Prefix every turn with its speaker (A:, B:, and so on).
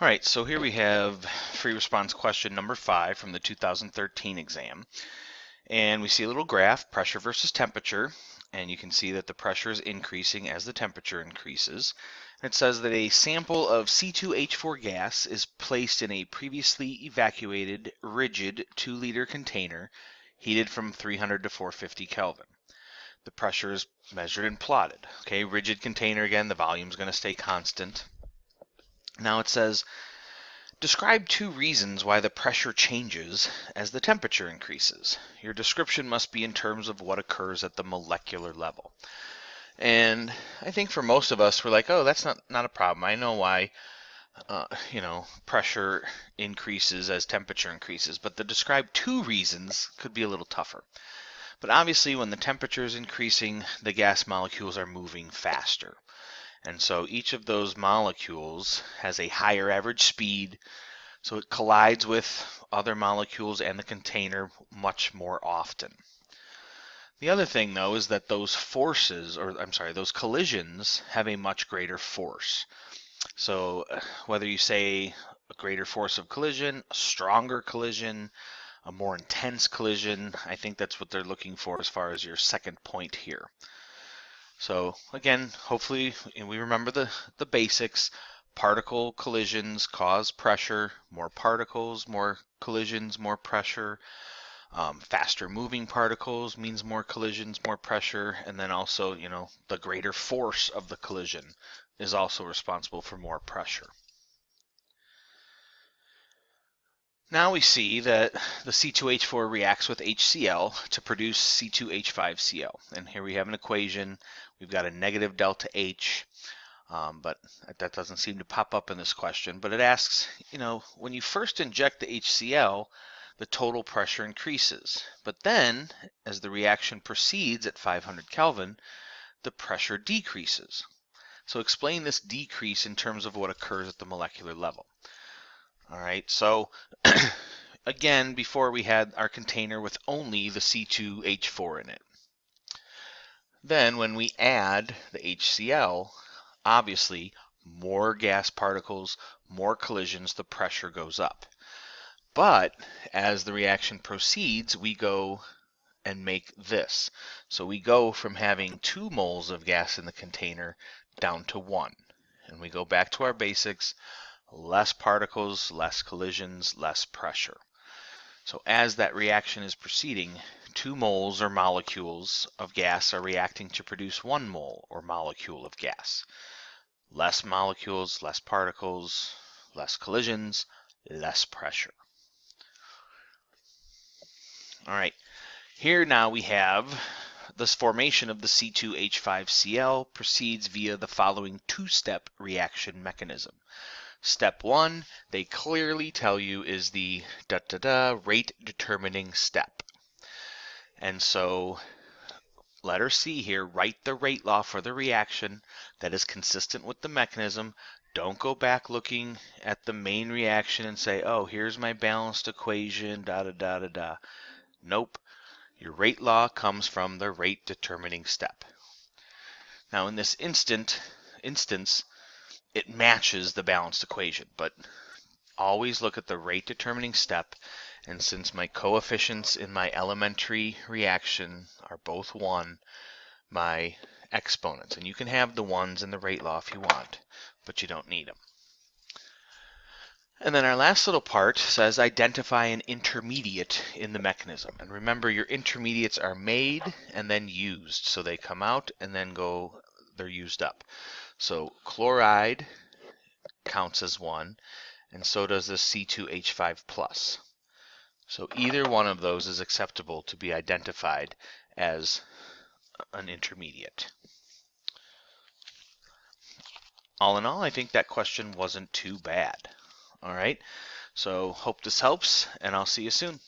A: All right, so here we have free response question number 5 from the 2013 exam. And we see a little graph, pressure versus temperature, and you can see that the pressure is increasing as the temperature increases. It says that a sample of C2H4 gas is placed in a previously evacuated, rigid 2-liter container, heated from 300 to 450 Kelvin. The pressure is measured and plotted. Okay, rigid container again, the volume is going to stay constant. Now it says, describe 2 reasons why the pressure changes as the temperature increases. Your description must be in terms of what occurs at the molecular level. And I think for most of us, we're like, oh, that's not a problem. I know why, pressure increases as temperature increases. But the describe 2 reasons could be a little tougher. But obviously, when the temperature is increasing, the gas molecules are moving faster. And so each of those molecules has a higher average speed, so it collides with other molecules and the container much more often. The other thing, though, is that those those collisions have a much greater force. So whether you say a greater force of collision, a stronger collision, a more intense collision, I think that's what they're looking for as far as your second point here. So again, hopefully we remember the basics. Particle collisions cause pressure, more particles, more collisions, more pressure. Faster moving particles means more collisions, more pressure, and then also, the greater force of the collision is also responsible for more pressure. Now we see that the C2H4 reacts with HCl to produce C2H5Cl. And here we have an equation. We've got a negative delta H, but that doesn't seem to pop up in this question. But it asks, when you first inject the HCl, the total pressure increases. But then, as the reaction proceeds at 500 Kelvin, the pressure decreases. So explain this decrease in terms of what occurs at the molecular level. All right, so again, before we had our container with only the C2H4 in it. Then when we add the HCl, obviously more gas particles, more collisions, the pressure goes up. But as the reaction proceeds, we go and make this. So we go from having 2 moles of gas in the container down to 1. And we go back to our basics. Less particles, less collisions, less pressure. So as that reaction is proceeding, 2 moles or molecules of gas are reacting to produce 1 mole or molecule of gas. Less molecules, less particles, less collisions, less pressure. All right, here now we have this formation of the C2H5Cl proceeds via the following 2-step reaction mechanism. Step 1, they clearly tell you, is the rate determining step. And so letter C here, write the rate law for the reaction that is consistent with the mechanism. Don't go back looking at the main reaction and say, oh, here's my balanced equation, Nope. Your rate law comes from the rate determining step. Now in this instance, it matches the balanced equation, but always look at the rate determining step, and since my coefficients in my elementary reaction are both 1, my exponents, and you can have the 1s in the rate law if you want, but you don't need them. And then our last little part says identify an intermediate in the mechanism. And remember, your intermediates are made and then used, so they come out and then they're used up. So chloride counts as 1, and so does the C2H5+. So either one of those is acceptable to be identified as an intermediate. All in all, I think that question wasn't too bad. All right, so hope this helps, and I'll see you soon.